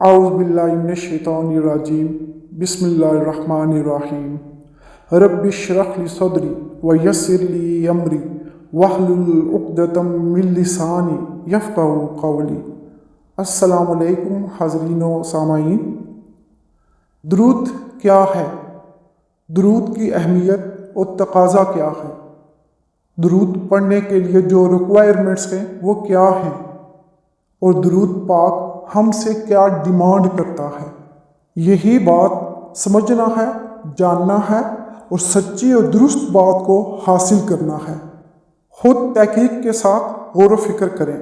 اعوذ باللہ من الشیطان الرجیم بسم اللہ الرحمن الرحیم رب اشرح لی صدری ویسر لی امری واحلل عقدۃ من لسانی یفقہوا قولی۔ السلام علیکم حاضرین و سامعین۔ درود کیا ہے؟ درود کی اہمیت اور تقاضا کیا ہے؟ درود پڑھنے کے لیے جو ریکوائرمنٹس ہیں وہ کیا ہیں؟ اور درود پاک ہم سے کیا ڈیمانڈ کرتا ہے؟ یہی بات سمجھنا ہے، جاننا ہے اور سچی اور درست بات کو حاصل کرنا ہے۔ خود تحقیق کے ساتھ غور و فکر کریں۔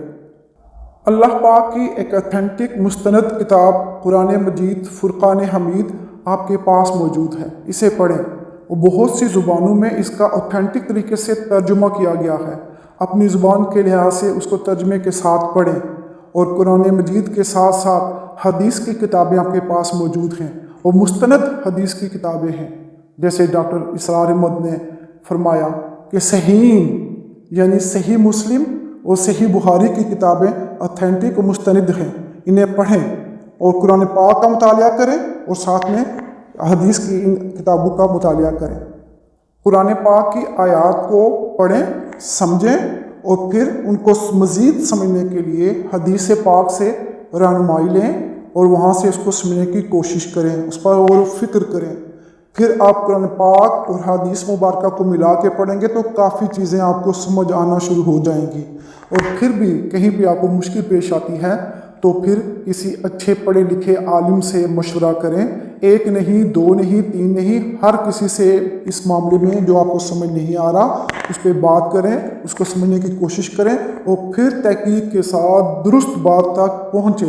اللہ پاک کی ایک اتھینٹک مستند کتاب قرآن مجید فرقان حمید آپ کے پاس موجود ہے، اسے پڑھیں۔ اور بہت سی زبانوں میں اس کا اتھینٹک طریقے سے ترجمہ کیا گیا ہے۔ اپنی زبان کے لحاظ سے اس کو ترجمے کے ساتھ پڑھیں، اور قرآن مجید کے ساتھ ساتھ حدیث کی کتابیں آپ کے پاس موجود ہیں، اور مستند حدیث کی کتابیں ہیں۔ جیسے ڈاکٹر اسرار احمد نے فرمایا کہ صحیح یعنی صحیح مسلم اور صحیح بخاری کی کتابیں اتھینٹک و مستند ہیں، انہیں پڑھیں اور قرآن پاک کا مطالعہ کریں اور ساتھ میں حدیث کی ان کتابوں کا مطالعہ کریں۔ قرآن پاک کی آیات کو پڑھیں، سمجھیں اور پھر ان کو مزید سمجھنے کے لیے حدیث پاک سے رہنمائی لیں اور وہاں سے اس کو سمجھنے کی کوشش کریں، اس پر غور و فکر کریں۔ پھر آپ قرآن پاک اور حدیث مبارکہ کو ملا کے پڑھیں گے تو کافی چیزیں آپ کو سمجھ آنا شروع ہو جائیں گی۔ اور پھر بھی کہیں بھی آپ کو مشکل پیش آتی ہے تو پھر کسی اچھے پڑھے لکھے عالم سے مشورہ کریں، ایک نہیں، دو نہیں، تین نہیں، ہر کسی سے اس معاملے میں جو آپ کو سمجھ نہیں آ رہا اس پہ بات کریں، اس کو سمجھنے کی کوشش کریں اور پھر تحقیق کے ساتھ درست بات تک پہنچیں۔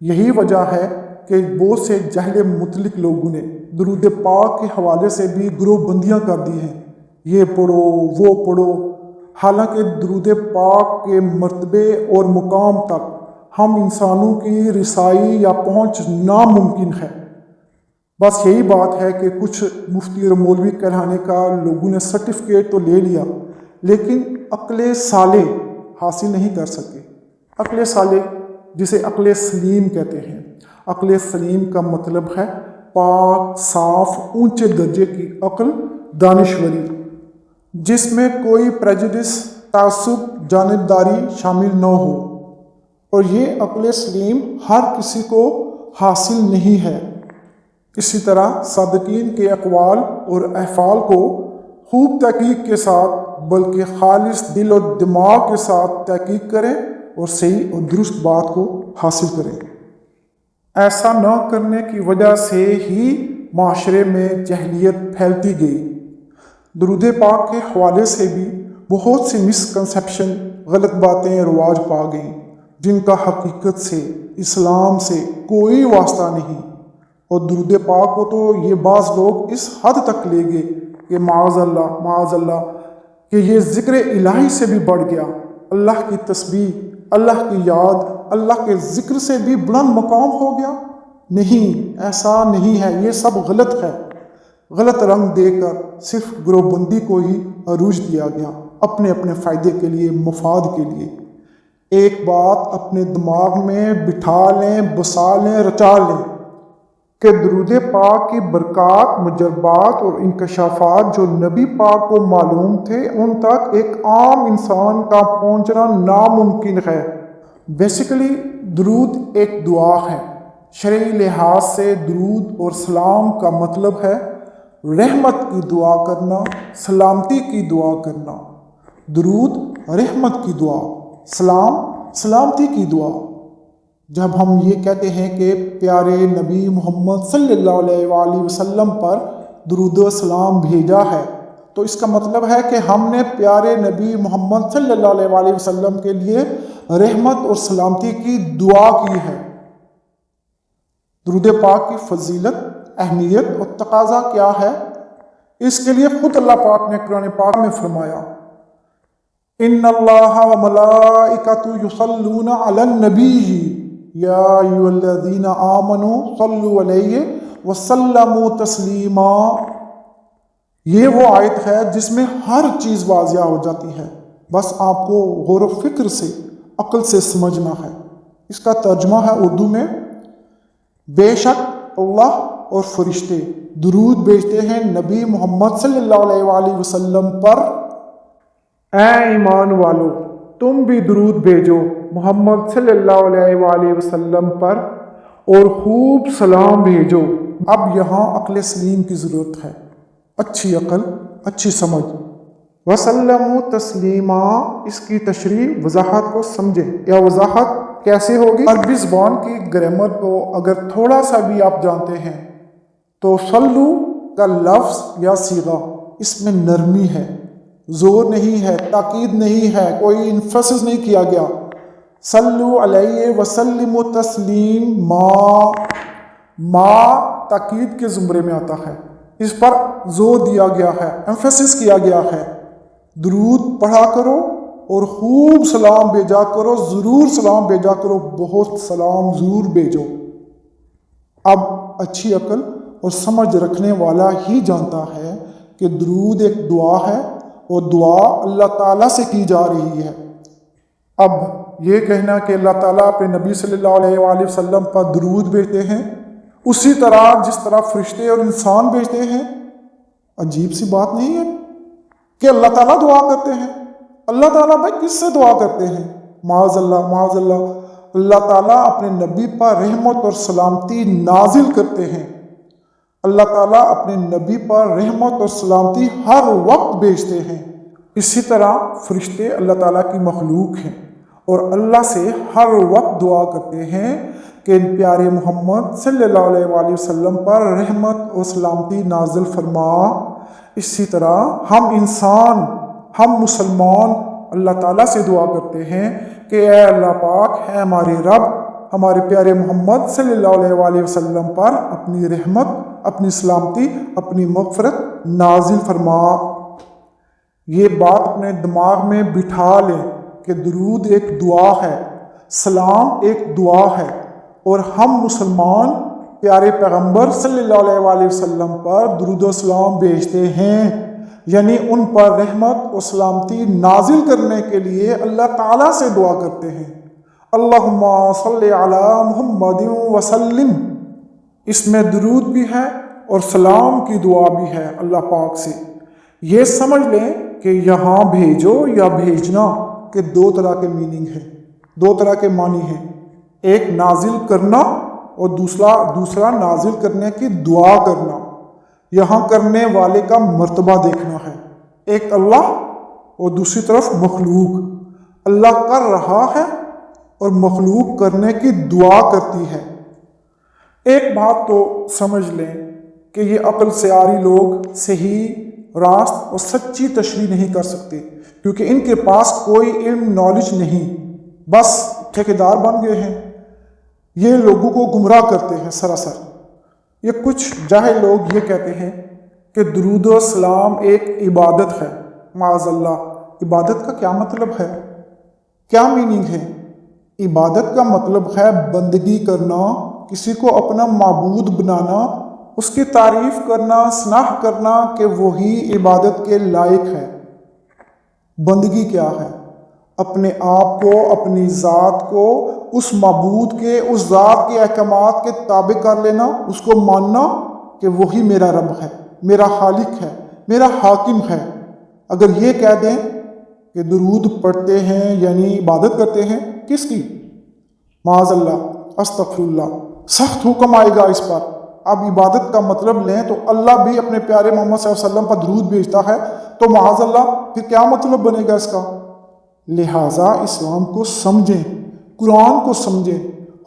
یہی وجہ ہے کہ بہت سے جہل مطلق لوگوں نے درود پاک کے حوالے سے بھی گروہ بندیاں کر دی ہیں، یہ پڑھو وہ پڑھو، حالانکہ درود پاک کے مرتبے اور مقام تک ہم انسانوں کی رسائی یا پہنچ ناممکن ہے۔ بس یہی بات ہے کہ کچھ مفتی اور مولوی کہلانے کا لوگوں نے سرٹیفکیٹ تو لے لیا لیکن عقل صالح حاصل نہیں کر سکے۔ عقل صالح جسے عقل سلیم کہتے ہیں، عقل سلیم کا مطلب ہے پاک، صاف، اونچے درجے کی عقل، دانشوری جس میں کوئی پریجڈس، تعصب، جانبداری شامل نہ ہو، اور یہ عقل سلیم ہر کسی کو حاصل نہیں ہے۔ اسی طرح صادقین کے اقوال اور افعال کو خوب تحقیق کے ساتھ بلکہ خالص دل و دماغ کے ساتھ تحقیق کریں اور صحیح اور درست بات کو حاصل کریں۔ ایسا نہ کرنے کی وجہ سے ہی معاشرے میں جہلیت پھیلتی گئی۔ درود پاک کے حوالے سے بھی بہت سی مسکنسیپشن، غلط باتیں رواج پا گئیں جن کا حقیقت سے، اسلام سے کوئی واسطہ نہیں۔ اور درود پاک کو تو یہ بعض لوگ اس حد تک لے گئے کہ معاذ اللہ کہ یہ ذکر الہی سے بھی بڑھ گیا، اللہ کی تسبیح، اللہ کی یاد، اللہ کے ذکر سے بھی بلند مقام ہو گیا۔ نہیں، ایسا نہیں ہے، یہ سب غلط ہے۔ غلط رنگ دے کر صرف گروہ بندی کو ہی عروج دیا گیا، اپنے اپنے فائدے کے لیے، مفاد کے لیے۔ ایک بات اپنے دماغ میں بٹھا لیں، بسا لیں، رچا لیں کہ درود پاک کی برکات، مجربات اور انکشافات جو نبی پاک کو معلوم تھے ان تک ایک عام انسان کا پہنچنا ناممکن ہے۔ بیسیکلی درود ایک دعا ہے۔ شرعی لحاظ سے درود اور سلام کا مطلب ہے رحمت کی دعا کرنا، سلامتی کی دعا کرنا۔ درود رحمت کی دعا، سلام سلامتی کی دعا۔ جب ہم یہ کہتے ہیں کہ پیارے نبی محمد صلی اللہ علیہ وآلہ وسلم پر درود و سلام بھیجا ہے تو اس کا مطلب ہے کہ ہم نے پیارے نبی محمد صلی اللہ علیہ وآلہ وسلم کے لیے رحمت اور سلامتی کی دعا کی ہے۔ درود پاک کی فضیلت، اہمیت اور تقاضا کیا ہے؟ اس کے لیے خود اللہ پاک نے قرآن پاک میں فرمایا ان اللہ وملائکتہ یصلون علی النبی یا ایھا الذین آمنوا صلوا علیہ وسلموا تسلیما۔ یہ وہ آیت ہے جس میں ہر چیز واضح ہو جاتی ہے، بس آپ کو غور و فکر سے، عقل سے سمجھنا ہے۔ اس کا ترجمہ ہے اردو میں بے شک اللہ اور فرشتے درود بھیجتے ہیں نبی محمد صلی اللہ علیہ وآلہ وسلم پر۔ اے ایمان والو، تم بھی درود بھیجو محمد صلی اللہ علیہ وآلہ وسلم پر اور خوب سلام بھیجو۔ اب یہاں عقل سلیم کی ضرورت ہے، اچھی عقل، اچھی سمجھ۔ وسلم تسلیما، اس کی تشریح وضاحت کو سمجھیں، یا وضاحت کیسے ہوگی؟ عربی زبان کی گرامر کو اگر تھوڑا سا بھی آپ جانتے ہیں تو صلو کا لفظ یا صیغہ، اس میں نرمی ہے، زور نہیں ہے، تاکید نہیں ہے، کوئی انفسس نہیں کیا گیا۔ صلو علیہ وسلم تسلیم، ما تاکید کے زمرے میں آتا ہے، اس پر زور دیا گیا ہے، ایمفیسس کیا گیا ہے۔ درود پڑھا کرو اور خوب سلام بھیجا کرو، ضرور سلام بھیجا کرو، بہت سلام ضرور بھیجو۔ اب اچھی عقل اور سمجھ رکھنے والا ہی جانتا ہے کہ درود ایک دعا ہے اور دعا اللہ تعالیٰ سے کی جا رہی ہے۔ اب یہ کہنا کہ اللہ تعالیٰ اپنے نبی صلی اللہ علیہ وآلہ وسلم پر درود بھیجتے ہیں اسی طرح جس طرح فرشتے اور انسان بھیجتے ہیں، عجیب سی بات نہیں ہے کہ اللہ تعالیٰ دعا کرتے ہیں۔ اللہ تعالیٰ بھائی کس سے دعا کرتے ہیں؟ معاذ اللہ، معاذ اللہ۔ اللہ تعالیٰ اپنے نبی پر رحمت اور سلامتی نازل کرتے ہیں۔ اللہ تعالیٰ اپنے نبی پر رحمت اور سلامتی ہر وقت بھیجتے ہیں۔ اسی طرح فرشتے اللہ تعالیٰ کی مخلوق ہیں اور اللہ سے ہر وقت دعا کرتے ہیں کہ پیارے محمد صلی اللہ علیہ وآلہ وسلم پر رحمت اور سلامتی نازل فرما۔ اسی طرح ہم انسان، ہم مسلمان اللہ تعالیٰ سے دعا کرتے ہیں کہ اے اللہ پاک، اے ہمارے رب، ہمارے پیارے محمد صلی اللہ علیہ وآلہ وسلم پر اپنی رحمت، اپنی سلامتی، اپنی مغفرت نازل فرما۔ یہ بات اپنے دماغ میں بٹھا لیں کہ درود ایک دعا ہے، سلام ایک دعا ہے، اور ہم مسلمان پیارے پیغمبر صلی اللہ علیہ وآلہ وسلم پر درود و سلام بھیجتے ہیں، یعنی ان پر رحمت و سلامتی نازل کرنے کے لیے اللہ تعالیٰ سے دعا کرتے ہیں۔ اللہم صلی علی محمد وسلم، اس میں درود بھی ہے اور سلام کی دعا بھی ہے اللہ پاک سے۔ یہ سمجھ لیں کہ یہاں بھیجو یا بھیجنا کے دو طرح کے میننگ ہیں، دو طرح کے معنی ہیں، ایک نازل کرنا اور دوسرا نازل کرنے کی دعا کرنا۔ یہاں کرنے والے کا مرتبہ دیکھنا ہے، ایک اللہ اور دوسری طرف مخلوق۔ اللہ کر رہا ہے اور مخلوق کرنے کی دعا کرتی ہے۔ ایک بات تو سمجھ لیں کہ یہ عقل سے عاری لوگ صحیح، راست اور سچی تشریح نہیں کر سکتے، کیونکہ ان کے پاس کوئی علم، نالج نہیں، بس ٹھیکیدار بن گئے ہیں۔ یہ لوگوں کو گمراہ کرتے ہیں سراسر۔ یہ کچھ جاہل لوگ یہ کہتے ہیں کہ درود و سلام ایک عبادت ہے۔ معاذ اللہ، عبادت کا کیا مطلب ہے؟ کیا میننگ ہے؟ عبادت کا مطلب ہے بندگی کرنا، کسی کو اپنا معبود بنانا، اس کی تعریف کرنا، ثنا کرنا کہ وہی عبادت کے لائق ہے۔ بندگی کیا ہے؟ اپنے آپ کو، اپنی ذات کو اس معبود کے، اس ذات کے احکامات کے تابع کر لینا، اس کو ماننا کہ وہی میرا رب ہے، میرا خالق ہے، میرا حاکم ہے۔ اگر یہ کہہ دیں کہ درود پڑھتے ہیں یعنی عبادت کرتے ہیں، کس کی؟ معاذ اللہ، استغفر اللہ، سخت حکم آئے گا اس پر۔ اب عبادت کا مطلب لیں تو اللہ بھی اپنے پیارے محمد صلی اللہ علیہ وسلم پر درود بھیجتا ہے، تو معاذ اللہ پھر کیا مطلب بنے گا اس کا؟ لہٰذا اسلام کو سمجھیں، قرآن کو سمجھیں،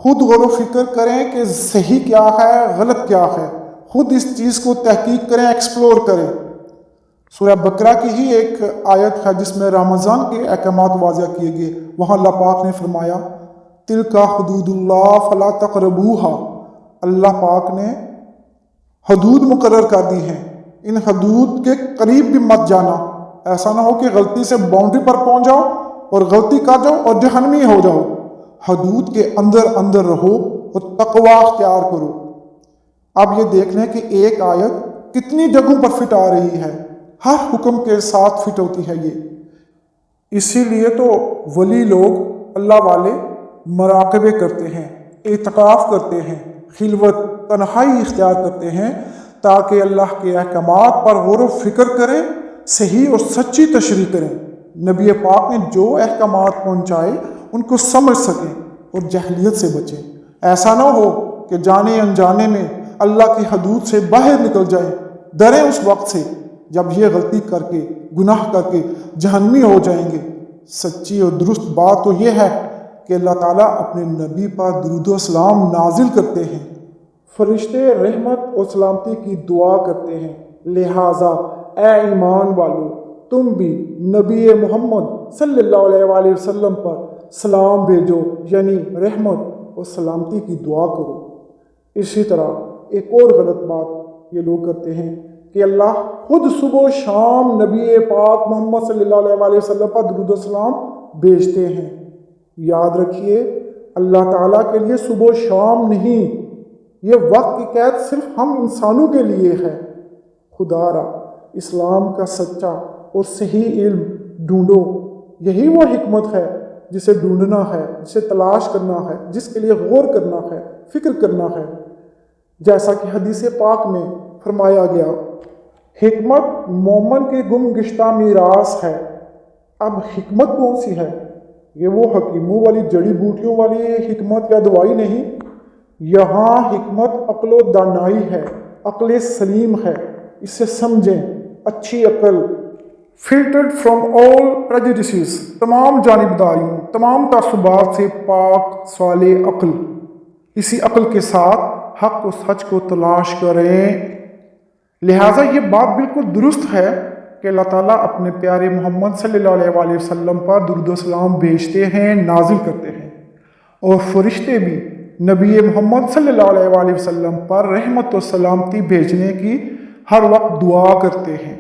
خود غور و فکر کریں کہ صحیح کیا ہے، غلط کیا ہے، خود اس چیز کو تحقیق کریں، ایکسپلور کریں۔ سورہ بقرہ کی ہی ایک آیت ہے جس میں رمضان کے احکامات واضح کیے گئے، وہاں اللہ پاک نے فرمایا تلک حدود اللہ فلا تقربوہا، اللہ پاک نے حدود مقرر کر دی ہیں، ان حدود کے قریب بھی مت جانا، ایسا نہ ہو کہ غلطی سے باؤنڈری پر پہنچ جاؤ اور غلطی کر جاؤ اور جہنمی ہو جاؤ۔ حدود کے اندر رہو اور تقوی اختیار کرو۔ اب یہ دیکھ لیں کہ ایک آیت کتنی جگہوں پر فٹ آ رہی ہے، ہر حکم کے ساتھ فٹ ہوتی ہے یہ۔ اسی لیے تو ولی لوگ، اللہ والے مراقبے کرتے ہیں، اعتکاف کرتے ہیں، خلوت تنہائی اختیار کرتے ہیں تاکہ اللہ کے احکامات پر غور و فکر کریں، صحیح اور سچی تشریح کریں۔ نبی پاک نے جو احکامات پہنچائے ان کو سمجھ سکیں اور جہلیت سے بچیں۔ ایسا نہ ہو کہ جانے انجانے میں اللہ کی حدود سے باہر نکل جائیں۔ ڈریں اس وقت سے جب یہ غلطی کر کے، گناہ کر کے جہنمی ہو جائیں گے۔ سچی اور درست بات تو یہ ہے کہ اللہ تعالیٰ اپنے نبی پر درود و سلام نازل کرتے ہیں، فرشتے رحمت اور سلامتی کی دعا کرتے ہیں۔ لہٰذا اے ایمان والو، تم بھی نبی محمد صلی اللہ علیہ وآلہ وسلم پر سلام بھیجو، یعنی رحمت اور سلامتی کی دعا کرو۔ اسی طرح ایک اور غلط بات یہ لوگ کرتے ہیں کہ اللہ خود صبح و شام نبی پاک محمد صلی اللہ علیہ وآلہ وسلم پر درود و سلام بھیجتے ہیں۔ یاد رکھیے، اللہ تعالیٰ کے لیے صبح و شام نہیں، یہ وقت کی قید صرف ہم انسانوں کے لیے ہے۔ خدا را اسلام کا سچا اور صحیح علم ڈھونڈو، یہی وہ حکمت ہے جسے ڈھونڈنا ہے، جسے تلاش کرنا ہے، جس کے لیے غور کرنا ہے، فکر کرنا ہے۔ جیسا کہ حدیث پاک میں فرمایا گیا، حکمت مومن کے گم گشتہ میراث ہے۔ اب حکمت کون سی ہے؟ یہ وہ حکیموں والی جڑی بوٹیوں والی حکمت یا دوائی نہیں، یہاں حکمت عقل و دانائی ہے، عقل سلیم ہے۔ اسے سمجھیں، اچھی عقل، فلٹرڈ فرام آل پریجوڈیسز، تمام جانبداریوں، تمام تعصبات سے پاک صالح عقل۔ اسی عقل کے ساتھ حق و سچ کو تلاش کریں۔ لہٰذا یہ بات بالکل درست ہے کہ اللہ تعالیٰ اپنے پیارے محمد صلی اللہ علیہ وآلہ وسلم پر درود و سلام بھیجتے ہیں، نازل کرتے ہیں، اور فرشتے بھی نبی محمد صلی اللہ علیہ وآلہ وسلم پر رحمت و سلامتی بھیجنے کی ہر وقت دعا کرتے ہیں۔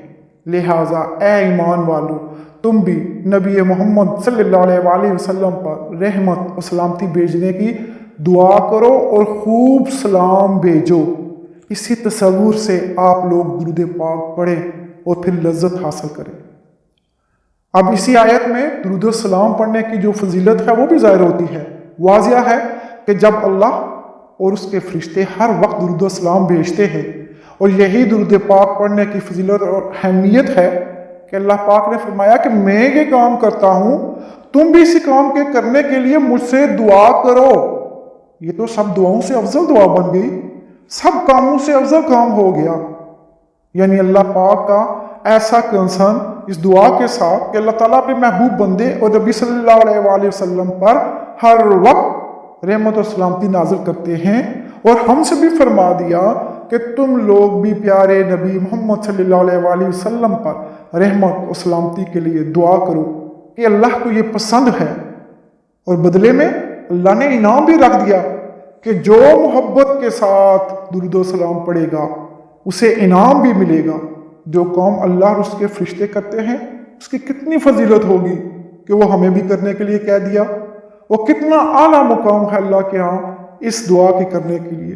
لہٰذا اے ایمان والو، تم بھی نبی محمد صلی اللہ علیہ وآلہ وسلم پر رحمت و سلامتی بھیجنے کی دعا کرو اور خوب سلام بھیجو۔ اسی تصور سے آپ لوگ درود پاک پڑھیں اور پھر لذت حاصل کریں۔ اب اسی آیت میں درود السلام پڑھنے کی جو فضیلت ہے وہ بھی ظاہر ہوتی ہے۔ واضح ہے کہ جب اللہ اور اس کے فرشتے ہر وقت درود السلام بھیجتے ہیں، اور یہی درود پاک پڑھنے کی فضیلت اور اہمیت ہے کہ اللہ پاک نے فرمایا کہ میں یہ کام کرتا ہوں، تم بھی اسی کام کے کرنے کے لیے مجھ سے دعا کرو۔ یہ تو سب دعاؤں سے افضل دعا بن گئی، سب کاموں سے افضل کام ہو گیا۔ یعنی اللہ پاک کا ایسا کنسرن اس دعا کے ساتھ کہ اللہ تعالیٰ اپنے محبوب بندے اور نبی صلی اللہ علیہ وآلہ وسلم پر ہر وقت رحمت و سلامتی نازل کرتے ہیں، اور ہم سے بھی فرما دیا کہ تم لوگ بھی پیارے نبی محمد صلی اللہ علیہ وآلہ وسلم پر رحمت و سلامتی کے لیے دعا کرو کہ اللہ کو یہ پسند ہے، اور بدلے میں اللہ نے انعام بھی رکھ دیا کہ جو محبت کے ساتھ درود و سلام پڑھے گا اسے انعام بھی ملے گا۔ جو کام اللہ اور اس کے فرشتے کرتے ہیں اس کی کتنی فضیلت ہوگی کہ وہ ہمیں بھی کرنے کے لیے کہہ دیا، وہ کتنا اعلیٰ مقام ہے اللہ کے ہاں اس دعا کے کرنے کے لیے،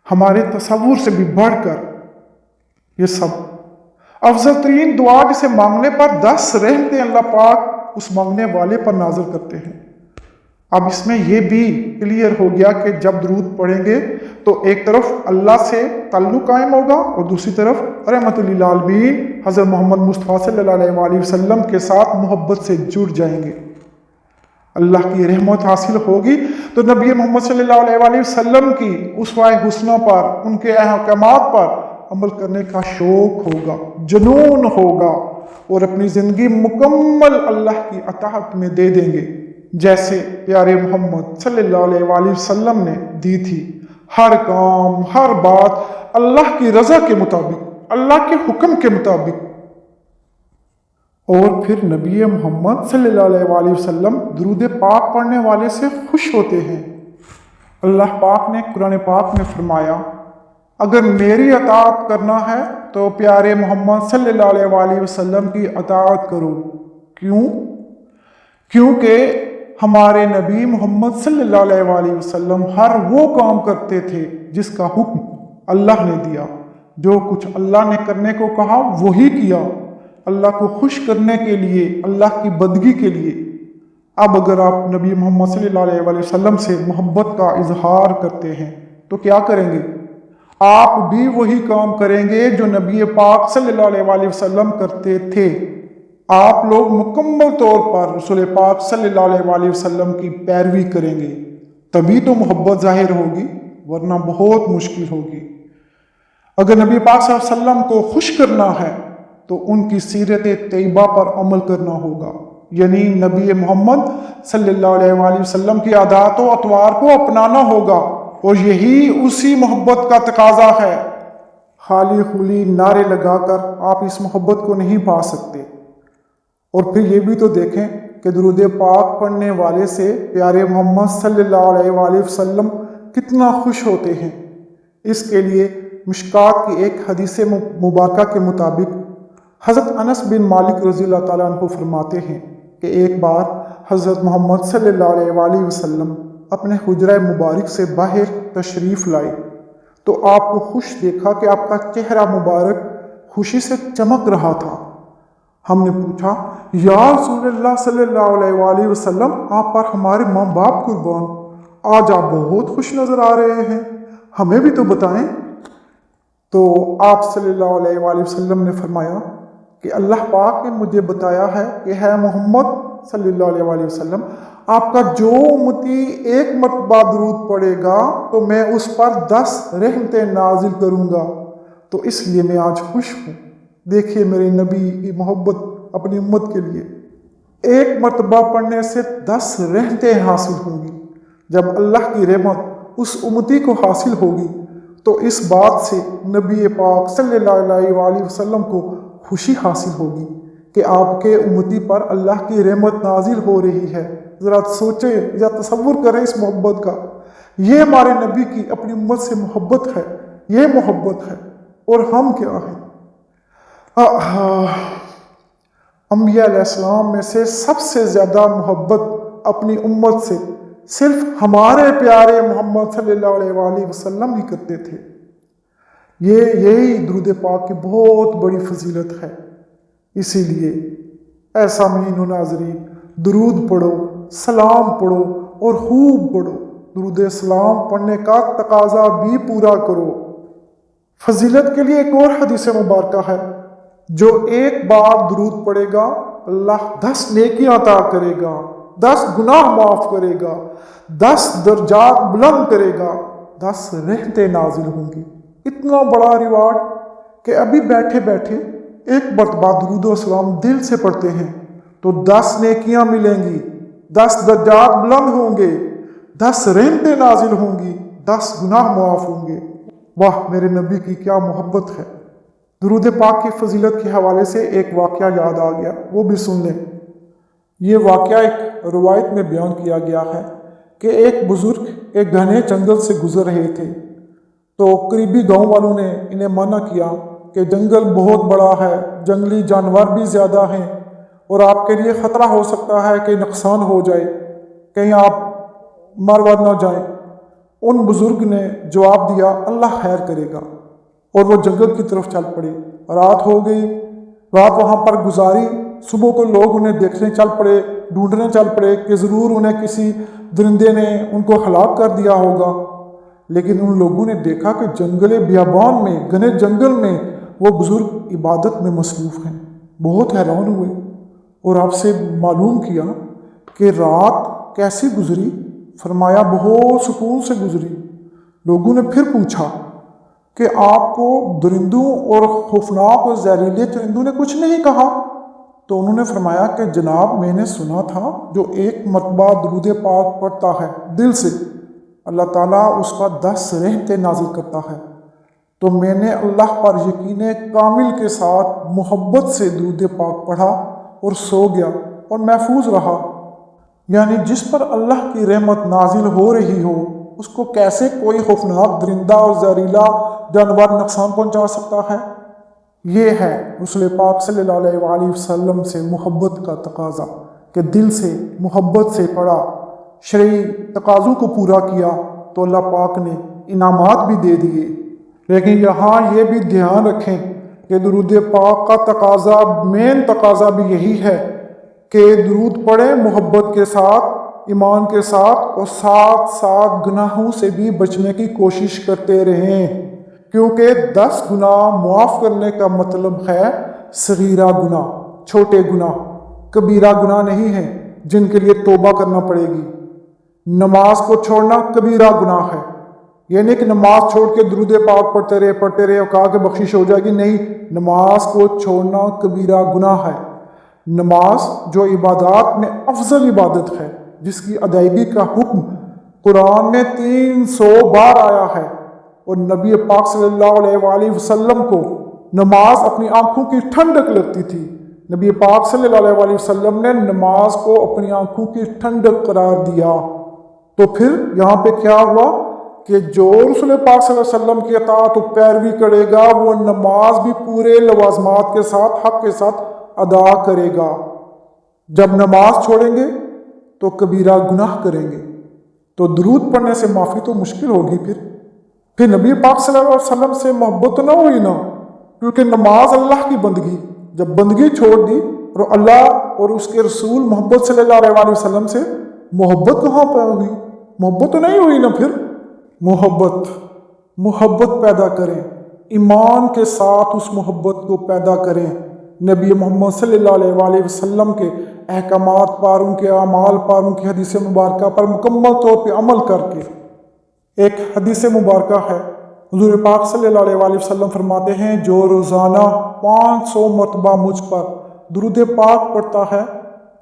ہمارے تصور سے بھی بڑھ کر۔ یہ سب افضل ترین دعا جسے مانگنے پر 10 رحمتیں اللہ پاک اس مانگنے والے پر نازل کرتے ہیں۔ اب اس میں یہ بھی کلیئر ہو گیا کہ جب درود پڑھیں گے تو ایک طرف اللہ سے تعلق قائم ہوگا اور دوسری طرف رحمت للعالمین حضرت محمد مصطفیٰ صلی اللہ علیہ وآلہ وسلم کے ساتھ محبت سے جڑ جائیں گے۔ اللہ کی رحمت حاصل ہوگی تو نبی محمد صلی اللہ علیہ وآلہ وسلم کی اسوہ حسنہ پر، ان کے احکامات پر عمل کرنے کا شوق ہوگا، جنون ہوگا، اور اپنی زندگی مکمل اللہ کی اطاعت میں دے دیں گے، جیسے پیارے محمد صلی اللہ علیہ وآلہ وسلم نے دی تھی۔ ہر کام، ہر بات اللہ کی رضا کے مطابق، اللہ کے حکم کے مطابق۔ اور پھر نبی محمد صلی اللہ علیہ وآلہ وسلم درود پاک پڑھنے والے سے خوش ہوتے ہیں۔ اللہ پاک نے قرآن پاک میں فرمایا، اگر میری اطاعت کرنا ہے تو پیارے محمد صلی اللہ علیہ وآلہ وسلم کی اطاعت کرو۔ کیوں؟ کیونکہ ہمارے نبی محمد صلی اللہ علیہ وآلہ وسلم ہر وہ کام کرتے تھے جس کا حکم اللہ نے دیا، جو کچھ اللہ نے کرنے کو کہا وہی کیا، اللہ کو خوش کرنے کے لیے، اللہ کی بندگی کے لیے۔ اب اگر آپ نبی محمد صلی اللہ علیہ وآلہ وسلم سے محبت کا اظہار کرتے ہیں تو کیا کریں گے؟ آپ بھی وہی کام کریں گے جو نبی پاک صلی اللہ علیہ وسلم کرتے تھے۔ آپ لوگ مکمل طور پر رسول پاک صلی اللہ علیہ وسلم کی پیروی کریں گے، تبھی تو محبت ظاہر ہوگی، ورنہ بہت مشکل ہوگی۔ اگر نبی پاک صلی اللہ علیہ وسلم کو خوش کرنا ہے تو ان کی سیرت طیبہ پر عمل کرنا ہوگا، یعنی نبی محمد صلی اللہ علیہ وسلم کی عادات و اطوار کو اپنانا ہوگا، اور یہی اسی محبت کا تقاضا ہے۔ خالی خولی نعرے لگا کر آپ اس محبت کو نہیں پا سکتے۔ اور پھر یہ بھی تو دیکھیں کہ درود پاک پڑھنے والے سے پیارے محمد صلی اللہ علیہ وسلم کتنا خوش ہوتے ہیں۔ اس کے لیے مشکات کی ایک حدیث مبارکہ کے مطابق حضرت انس بن مالک رضی اللہ تعالیٰ عنہ فرماتے ہیں کہ ایک بار حضرت محمد صلی اللہ علیہ وسلم اپنے حجرہ مبارک سے باہر تشریف لائے تو آپ کو خوش دیکھا کہ آپ کا چہرہ مبارک خوشی سے چمک رہا تھا۔ ہم نے پوچھا، یا رسول اللہ صلی اللہ علیہ وسلم، آپ پر ہمارے ماں باپ قربان، آج آپ بہت خوش نظر آ رہے ہیں، ہمیں بھی تو بتائیں۔ تو آپ صلی اللہ علیہ وسلم نے فرمایا کہ اللہ پاک نے مجھے بتایا ہے کہ ہے محمد صلی اللہ علیہ وسلم، آپ کا جو امتی ایک مرتبہ درود پڑے گا تو میں اس پر 10 رحمتیں نازل کروں گا، تو اس لیے میں آج خوش ہوں۔ دیکھیے میرے نبی کی محبت اپنی امت کے لیے، ایک مرتبہ پڑھنے سے 10 رحمتیں حاصل ہوں گی۔ جب اللہ کی رحمت اس امتی کو حاصل ہوگی تو اس بات سے نبی پاک صلی اللہ علیہ وسلم کو خوشی حاصل ہوگی کہ آپ کے امتی پر اللہ کی رحمت نازل ہو رہی ہے۔ ذرا سوچیں یا تصور کریں اس محبت کا۔ یہ ہمارے نبی کی اپنی امت سے محبت ہے، یہ محبت ہے، اور ہم کیا ہیں؟ انبیاء علیہ السلام میں سے سب سے زیادہ محبت اپنی امت سے صرف ہمارے پیارے محمد صلی اللہ علیہ وسلم ہی کرتے تھے۔ یہی درود پاک کی بہت بڑی فضیلت ہے۔ اسی لیے اے سامعین و ناظرین، درود پڑھو، سلام پڑھو اور خوب پڑھو۔ درود سلام پڑھنے کا تقاضا بھی پورا کرو۔ فضیلت کے لیے ایک اور حدیث مبارکہ ہے، جو ایک بار درود پڑھے گا اللہ 10 نیکیاں عطا کرے گا، 10 گناہ معاف کرے گا، 10 درجات بلند کرے گا، 10 رحمتیں نازل ہوں گی۔ اتنا بڑا ریوارڈ کہ ابھی بیٹھے بیٹھے ایک مرتبہ درود و سلام دل سے پڑھتے ہیں تو 10 نیکیاں ملیں گی، 10 درجات بلند ہوں گے، 10 رحمتیں نازل ہوں گی، 10 گناہ معاف ہوں گے۔ واہ میرے نبی کی کیا محبت ہے۔ درود پاک کی فضیلت کے حوالے سے ایک واقعہ یاد آ گیا، وہ بھی سن لیں۔ یہ واقعہ ایک روایت میں بیان کیا گیا ہے کہ ایک بزرگ ایک گھنے جنگل سے گزر رہے تھے، تو قریبی گاؤں والوں نے انہیں منع کیا کہ جنگل بہت بڑا ہے، جنگلی جانور بھی زیادہ ہیں، اور آپ کے لیے خطرہ ہو سکتا ہے کہ نقصان ہو جائے، کہیں آپ مر ور نہ جائیں۔ ان بزرگ نے جواب دیا، اللہ خیر کرے گا، اور وہ جنگل کی طرف چل پڑے۔ رات ہو گئی، رات وہاں پر گزاری۔ صبح کو لوگ انہیں دیکھنے چل پڑے، ڈھونڈنے چل پڑے کہ ضرور انہیں کسی درندے نے ان کو ہلاک کر دیا ہوگا، لیکن ان لوگوں نے دیکھا کہ جنگل بیابان میں، گھنے جنگل میں وہ بزرگ عبادت میں مصروف ہیں۔ بہت حیران ہوئے اور آپ سے معلوم کیا کہ رات کیسی گزری؟ فرمایا بہت سکون سے گزری۔ لوگوں نے پھر پوچھا کہ آپ کو درندوں اور خوفناک اور زہریلے چرندوں نے کچھ نہیں کہا؟ تو انہوں نے فرمایا کہ جناب میں نے سنا تھا جو ایک مرتبہ درود پاک پڑھتا ہے دل سے، اللہ تعالیٰ اس کا 10 رحمتیں نازل کرتا ہے، تو میں نے اللہ پر یقین کامل کے ساتھ محبت سے درود پاک پڑھا اور سو گیا اور محفوظ رہا۔ یعنی جس پر اللہ کی رحمت نازل ہو رہی ہو اس کو کیسے کوئی خوفناک درندہ اور زہریلا جانور نقصان پہنچا سکتا ہے؟ یہ ہے رسول پاک صلی اللہ علیہ وسلم سے محبت کا تقاضا کہ دل سے محبت سے پڑھا، شرعی تقاضوں کو پورا کیا تو اللہ پاک نے انعامات بھی دے دیے۔ لیکن یہاں یہ بھی دھیان رکھیں کہ درود پاک کا تقاضا، مین تقاضا بھی یہی ہے کہ درود پڑھیں محبت کے ساتھ ایمان کے ساتھ اور ساتھ ساتھ گناہوں سے بھی بچنے کی کوشش کرتے رہیں، کیونکہ 10 گناہ معاف کرنے کا مطلب ہے صغیرہ گناہ، چھوٹے گناہ، کبیرہ گناہ نہیں ہیں جن کے لیے توبہ کرنا پڑے گی۔ نماز کو چھوڑنا کبیرہ گناہ ہے، یعنی کہ نماز چھوڑ کے درود پاک پڑھتے رہے اور کہا کہ بخشش ہو جائے گی، نہیں، نماز کو چھوڑنا کبیرہ گناہ ہے۔ نماز جو عبادات میں افضل عبادت ہے، جس کی ادائیگی کا حکم قرآن میں 300 بار آیا ہے، اور نبی پاک صلی اللہ علیہ وآلہ وسلم کو نماز اپنی آنکھوں کی ٹھنڈک لگتی تھی۔ نبی پاک صلی اللہ علیہ وآلہ وسلم نے نماز کو اپنی آنکھوں کی ٹھنڈک قرار دیا۔ تو پھر یہاں پہ کیا ہوا کہ جو رسول پاک صلی اللہ علیہ وسلم کی اطاعت و پیروی کرے گا وہ نماز بھی پورے لوازمات کے ساتھ، حق کے ساتھ ادا کرے گا۔ جب نماز چھوڑیں گے تو کبیرہ گناہ کریں گے، تو درود پڑھنے سے معافی تو مشکل ہوگی۔ پھر نبی پاک صلی اللہ علیہ وسلم سے محبت نہ ہوئی نا، کیونکہ نماز اللہ کی بندگی، جب بندگی چھوڑ دی اور اللہ اور اس کے رسول محبت صلی اللہ علیہ وسلم سے محبت کہاں پہ ہوئی؟ محبت تو نہیں ہوئی نا۔ پھر محبت پیدا کریں، ایمان کے ساتھ اس محبت کو پیدا کریں، نبی محمد صلی اللہ علیہ وآلہ وسلم کے احکامات پر، ان کے اعمال پر، ان کی حدیث مبارکہ پر مکمل طور پہ عمل کر کے۔ ایک حدیث مبارکہ ہے، حضور پاک صلی اللہ علیہ وآلہ وسلم فرماتے ہیں جو روزانہ 500 مرتبہ مجھ پر درود پاک پڑھتا ہے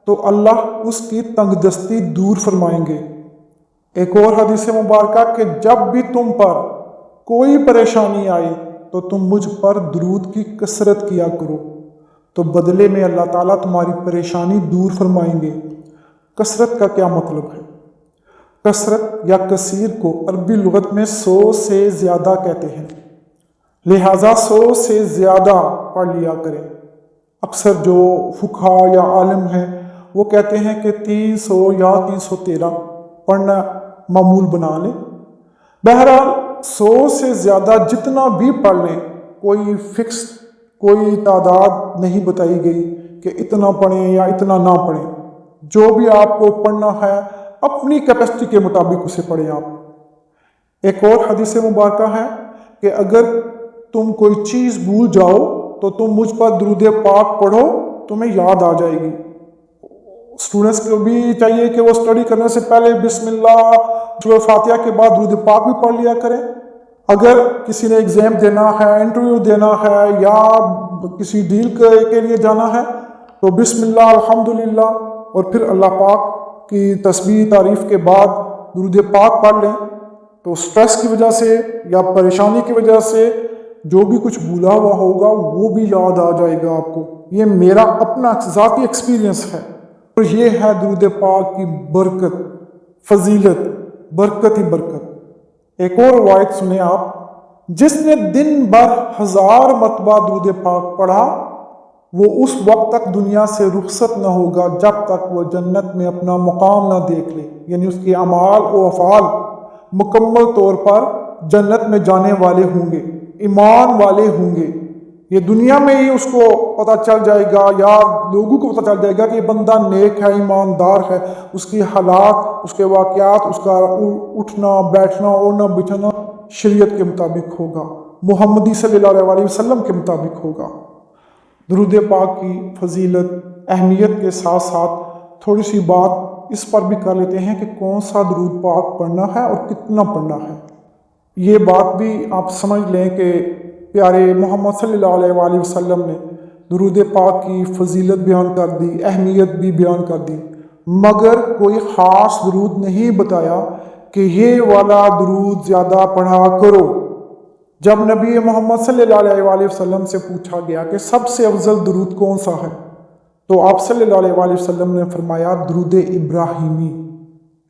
تو اللہ اس کی تنگ دستی دور فرمائیں گے۔ ایک اور حدیث مبارکہ کہ جب بھی تم پر کوئی پریشانی آئے تو تم مجھ پر درود کی کثرت کیا کرو، تو بدلے میں اللہ تعالیٰ تمہاری پریشانی دور فرمائیں گے۔ کثرت کا کیا مطلب ہے؟ کثرت یا کثیر کو عربی لغت میں 100 سے زیادہ کہتے ہیں، لہٰذا 100 سے زیادہ پڑھ لیا کریں۔ اکثر جو فقہا یا عالم ہیں وہ کہتے ہیں کہ 300 یا 313 پڑھنا معمول بنا لیں۔ بہرحال 100 سے زیادہ جتنا بھی پڑھ لیں، کوئی فکس کوئی تعداد نہیں بتائی گئی کہ اتنا پڑھیں یا اتنا نہ پڑھیں، جو بھی آپ کو پڑھنا ہے اپنی کیپیسٹی کے مطابق اسے پڑھیں آپ۔ ایک اور حدیث مبارکہ ہے کہ اگر تم کوئی چیز بھول جاؤ تو تم مجھ پر درود پاک پڑھو، تمہیں یاد آ جائے گی۔ اسٹوڈنٹس کو بھی چاہیے کہ وہ اسٹڈی کرنے سے پہلے بسم اللہ سورہ فاتحہ کے بعد درود پاک بھی پڑھ لیا کریں۔ اگر کسی نے ایگزام دینا ہے، انٹرویو دینا ہے یا کسی ڈیل کے لیے جانا ہے تو بسم اللہ الحمدللہ اور پھر اللہ پاک کی تسبیح تعریف کے بعد درود پاک پڑھ لیں، تو سٹریس کی وجہ سے یا پریشانی کی وجہ سے جو بھی کچھ بھولا ہوا ہوگا وہ بھی یاد آ جائے گا آپ کو۔ یہ میرا اپنا ذاتی ایکسپیرینس ہے، اور یہ ہے درود پاک کی برکت، فضیلت، برکت ہی برکت۔ ایک اور روایت سنیں آپ، جس نے دن بھر 1000 مرتبہ درود پاک پڑھا وہ اس وقت تک دنیا سے رخصت نہ ہوگا جب تک وہ جنت میں اپنا مقام نہ دیکھ لے، یعنی اس کے اعمال و افعال مکمل طور پر جنت میں جانے والے ہوں گے، ایمان والے ہوں گے۔ یہ دنیا میں ہی اس کو پتہ چل جائے گا یا لوگوں کو پتہ چل جائے گا کہ یہ بندہ نیک ہے، ایماندار ہے، اس کی حالات، اس کے واقعات، اس کا اٹھنا بیٹھنا اوڑھنا بچھنا شریعت کے مطابق ہوگا، محمدی صلی اللہ علیہ وسلم کے مطابق ہوگا۔ درود پاک کی فضیلت، اہمیت کے ساتھ ساتھ تھوڑی سی بات اس پر بھی کر لیتے ہیں کہ کون سا درود پاک پڑھنا ہے اور کتنا پڑھنا ہے۔ یہ بات بھی آپ سمجھ لیں کہ پیارے محمد صلی اللہ علیہ وآلہ وسلم نے درود پاک کی فضیلت بیان کر دی، اہمیت بھی بیان کر دی، مگر کوئی خاص درود نہیں بتایا کہ یہ والا درود زیادہ پڑھا کرو۔ جب نبی محمد صلی اللہ علیہ وآلہ وسلم سے پوچھا گیا کہ سب سے افضل درود کون سا ہے تو آپ صلی اللہ علیہ وآلہ وسلم نے فرمایا درود ابراہیمی،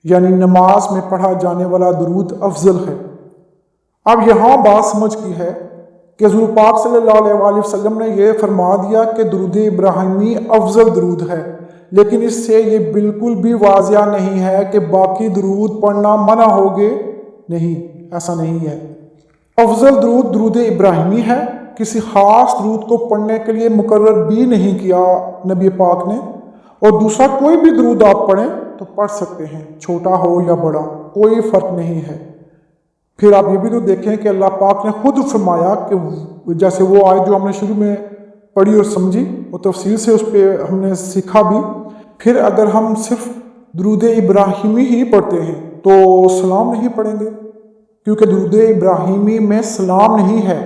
یعنی نماز میں پڑھا جانے والا درود افضل ہے۔ اب یہاں بات سمجھ کی ہے کہ حضور پاک صلی اللہ علیہ وآلہ وسلم نے یہ فرما دیا کہ درود ابراہیمی افضل درود ہے، لیکن اس سے یہ بالکل بھی واضح نہیں ہے کہ باقی درود پڑھنا منع ہوگے، نہیں، ایسا نہیں ہے۔ افضل درود درود ابراہیمی ہے، کسی خاص درود کو پڑھنے کے لیے مقرر بھی نہیں کیا نبی پاک نے، اور دوسرا کوئی بھی درود آپ پڑھیں تو پڑھ سکتے ہیں، چھوٹا ہو یا بڑا، کوئی فرق نہیں ہے۔ پھر آپ یہ بھی تو دیکھیں کہ اللہ پاک نے خود فرمایا کہ جیسے وہ آیت جو ہم نے شروع میں پڑھی اور سمجھی اور تفصیل سے اس پہ ہم نے سیکھا بھی، پھر اگر ہم صرف درود ابراہیمی ہی پڑھتے ہیں تو سلام نہیں پڑھیں گے، کیونکہ درود ابراہیمی میں سلام نہیں ہے،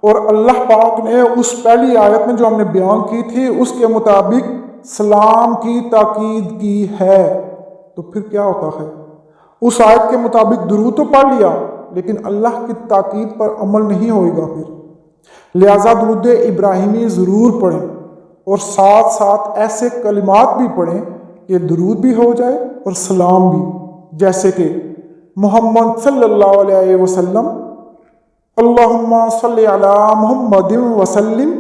اور اللہ پاک نے اس پہلی آیت میں جو ہم نے بیان کی تھی اس کے مطابق سلام کی تاکید کی ہے۔ تو پھر کیا ہوتا ہے؟ اس آیت کے مطابق درود تو پڑھ لیا لیکن اللہ کی تاکید پر عمل نہیں ہوئے گا پھر، لہٰذا درود ابراہیمی ضرور پڑھیں، اور ساتھ ساتھ ایسے کلمات بھی پڑھیں کہ درود بھی ہو جائے اور سلام بھی، جیسے کہ محمد صلی اللہ علیہ وسلم، اللہم صلی علی محمد وسلم،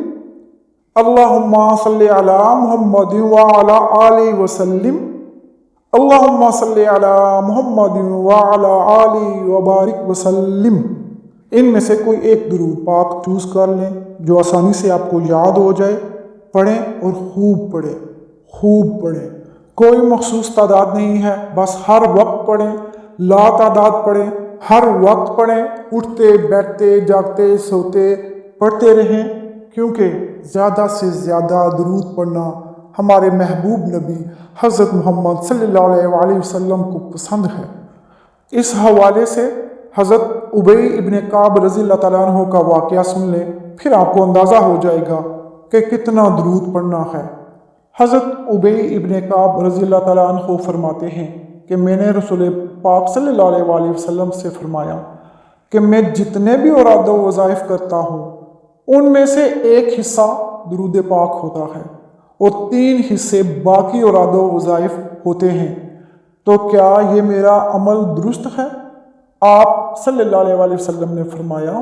اللہم صلی علی محمد وعلی آلہ وسلم، اللہم صلی علی محمد وعلی آلہ وبارک وسلم۔ ان میں سے کوئی ایک درود پاک چوز کر لیں جو آسانی سے آپ کو یاد ہو جائے، پڑھیں اور خوب پڑھیں، خوب پڑھیں، کوئی مخصوص تعداد نہیں ہے، بس ہر وقت پڑھیں، لا تعداد پڑھیں، ہر وقت پڑھیں، اٹھتے بیٹھتے جاگتے سوتے پڑھتے رہیں، کیونکہ زیادہ سے زیادہ درود پڑھنا ہمارے محبوب نبی حضرت محمد صلی اللہ علیہ وآلہ وسلم کو پسند ہے۔ اس حوالے سے حضرت ابی ابن کعب رضی اللہ تعالیٰ عنہ کا واقعہ سن لیں، پھر آپ کو اندازہ ہو جائے گا کہ کتنا درود پڑھنا ہے۔ حضرت ابی ابن کعب رضی اللہ تعالیٰ عنہ فرماتے ہیں کہ میں نے رسول پاک صلی اللہ علیہ وآلہ وسلم سے فرمایا کہ میں جتنے بھی اوراد و وظائف کرتا ہوں ان میں سے ایک حصہ درود پاک ہوتا ہے اور 3 حصے باقی اوراد و وظائف ہوتے ہیں، تو کیا یہ میرا عمل درست ہے؟ آپ صلی اللہ علیہ وآلہ وسلم نے فرمایا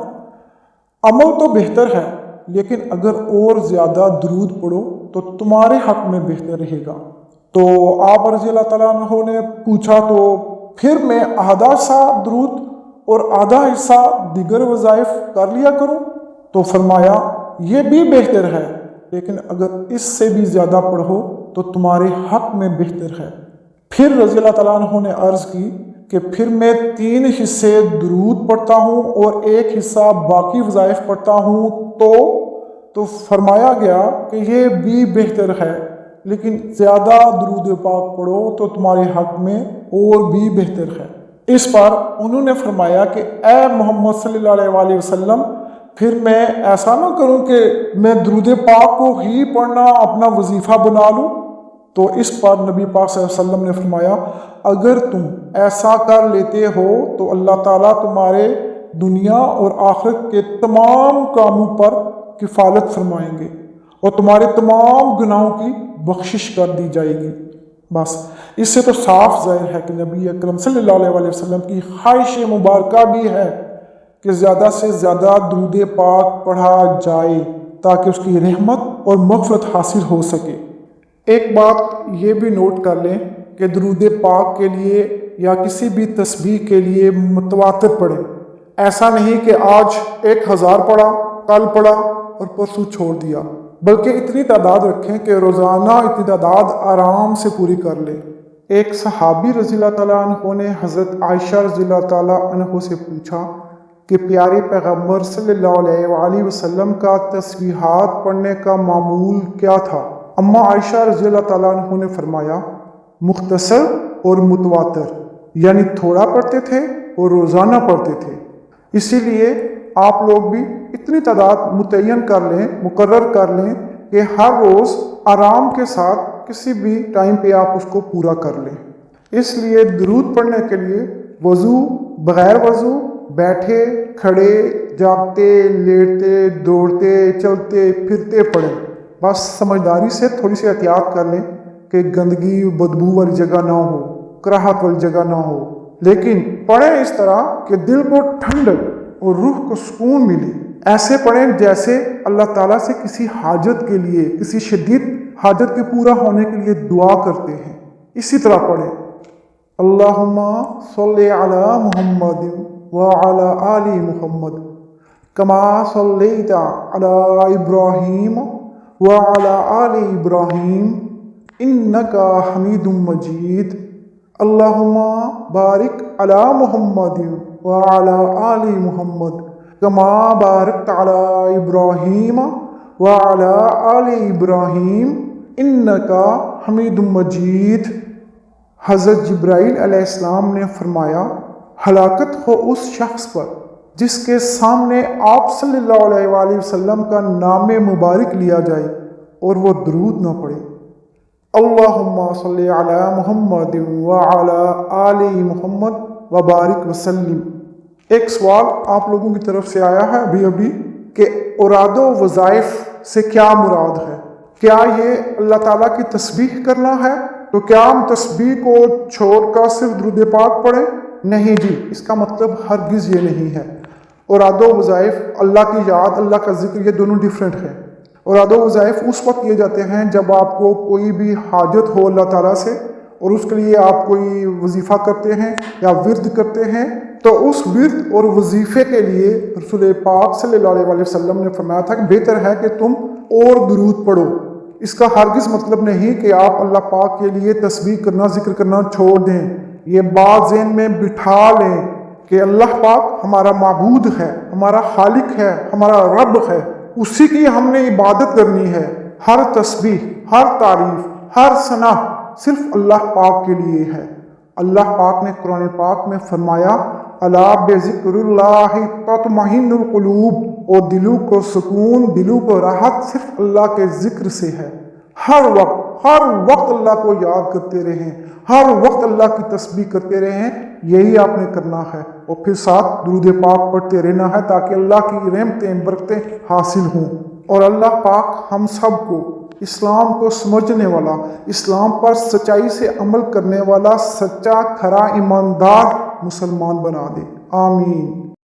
عمل تو بہتر ہے، لیکن اگر اور زیادہ درود پڑھو تو تمہارے حق میں بہتر رہے گا۔ تو آپ رضی اللہ تعالیٰ عنہ نے پوچھا تو پھر میں آدھا حصہ درود اور آدھا حصہ دیگر وظائف کر لیا کروں؟ تو فرمایا یہ بھی بہتر ہے، لیکن اگر اس سے بھی زیادہ پڑھو تو تمہارے حق میں بہتر ہے۔ پھر رضی اللہ تعالیٰ عنہ نے عرض کی کہ پھر میں 3 حصے درود پڑھتا ہوں اور 1 حصہ باقی وظائف پڑھتا ہوں، تو فرمایا گیا کہ یہ بھی بہتر ہے، لیکن زیادہ درود پاک پڑھو تو تمہارے حق میں اور بھی بہتر ہے۔ اس پر انہوں نے فرمایا کہ اے محمد صلی اللہ علیہ وآلہ وسلم، پھر میں ایسا نہ کروں کہ میں درود پاک کو ہی پڑھنا اپنا وظیفہ بنا لوں؟ تو اس پر نبی پاک صلی اللہ علیہ وسلم نے فرمایا اگر تم ایسا کر لیتے ہو تو اللہ تعالیٰ تمہارے دنیا اور آخرت کے تمام کاموں پر کفالت فرمائیں گے اور تمہارے تمام گناہوں کی بخشش کر دی جائے گی۔ بس اس سے تو صاف ظاہر ہے کہ نبی اکرم صلی اللہ علیہ وآلہ وسلم کی خواہش مبارکہ بھی ہے کہ زیادہ سے زیادہ درود پاک پڑھا جائے تاکہ اس کی رحمت اور مغفرت حاصل ہو سکے۔ ایک بات یہ بھی نوٹ کر لیں کہ درود پاک کے لیے یا کسی بھی تسبیح کے لیے متواتر پڑھیں، ایسا نہیں کہ آج 1000 پڑھا، کل پڑھا اور پرسوں چھوڑ دیا، بلکہ اتنی تعداد رکھیں کہ روزانہ اتنی تعداد آرام سے پوری کر لیں۔ ایک صحابی رضی اللہ تعالیٰ عنہ نے حضرت عائشہ رضی اللہ تعالیٰ عنہ سے پوچھا کہ پیارے پیغمبر صلی اللہ علیہ وآلہ وسلم کا تسبیحات پڑھنے کا معمول کیا تھا؟ اما عائشہ رضی اللہ تعالیٰ عنہ نے فرمایا مختصر اور متواتر، یعنی تھوڑا پڑھتے تھے اور روزانہ پڑھتے تھے۔ اسی لیے آپ لوگ بھی اتنی تعداد متعین کر لیں، مقرر کر لیں کہ ہر روز آرام کے ساتھ کسی بھی ٹائم پہ آپ اس کو پورا کر لیں۔ اس لیے درود پڑھنے کے لیے وضو، بغیر وضو، بیٹھے، کھڑے، جاگتے، لیٹتے، دوڑتے، چلتے پھرتے پڑھیں۔ بس سمجھداری سے تھوڑی سی احتیاط کر لیں کہ گندگی بدبو والی جگہ نہ ہو، کراہت والی جگہ نہ ہو، لیکن پڑھیں اس طرح کہ دل کو ٹھنڈک اور روح کو سکون ملے۔ ایسے پڑھیں جیسے اللہ تعالیٰ سے کسی حاجت کے لیے، کسی شدید حاجت کے پورا ہونے کے لیے دعا کرتے ہیں، اسی طرح پڑھیں۔ اللہم صلی علی محمد وعلی آل محمد کما صلیت علی ابراہیم وعلی آل ابراہیم انکا حمید مجید۔ اللہم بارک علی محمد وعلی آل محمد کما بارکت علی ابراہیم وعلی آل ابراہیم انکا حمید مجید۔ حضرت جبرائیل علیہ السلام نے فرمایا، ہلاکت ہو اس شخص پر جس کے سامنے آپ صلی اللہ علیہ وآلہ وسلم کا نام مبارک لیا جائے اور وہ درود نہ پڑھے۔ اللہم صلی علی محمد وعلی آل محمد وبارک وسلم۔ ایک سوال آپ لوگوں کی طرف سے آیا ہے ابھی کہ اوراد و وظائف سے کیا مراد ہے؟ کیا یہ اللہ تعالیٰ کی تسبیح کرنا ہے؟ تو کیا ہم تسبیح کو چھوڑ کر صرف درود پاک پڑھیں؟ نہیں جی، اس کا مطلب ہرگز یہ نہیں ہے۔ اوراد و وظائف، اللہ کی یاد، اللہ کا ذکر، یہ دونوں ڈیفرنٹ ہیں۔ اوراد و وظائف اس وقت کیے جاتے ہیں جب آپ کو کوئی بھی حاجت ہو اللہ تعالیٰ سے اور اس کے لیے آپ کوئی وظیفہ کرتے ہیں یا ورد کرتے ہیں، تو اس ورد اور وظیفے کے لیے رسول پاک صلی اللہ علیہ وسلم نے فرمایا تھا کہ بہتر ہے کہ تم اور درود پڑھو۔ اس کا ہرگز مطلب نہیں کہ آپ اللہ پاک کے لیے تسبیح کرنا، ذکر کرنا چھوڑ دیں۔ یہ بات ذہن میں بٹھا لیں کہ اللہ پاک ہمارا معبود ہے، ہمارا خالق ہے، ہمارا رب ہے، اسی کی ہم نے عبادت کرنی ہے۔ ہر تسبیح، ہر تعریف، ہر ثنا صرف اللہ پاک کے لیے ہے۔ اللہ پاک نے قرآن پاک میں فرمایا، الا بذکر اللہ تطمئن القلوب، اور دلوں کو سکون، دلوں کو راحت صرف اللہ کے ذکر سے ہے۔ ہر وقت اللہ کو یاد کرتے رہیں، ہر وقت اللہ کی تسبیح کرتے رہیں، یہی آپ نے کرنا ہے، اور پھر ساتھ درود پاک پڑھتے رہنا ہے تاکہ اللہ کی رحمتیں برکتیں حاصل ہوں۔ اور اللہ پاک ہم سب کو اسلام کو سمجھنے والا، اسلام پر سچائی سے عمل کرنے والا، سچا کھرا ایماندار مسلمان بنا دے۔ آمین۔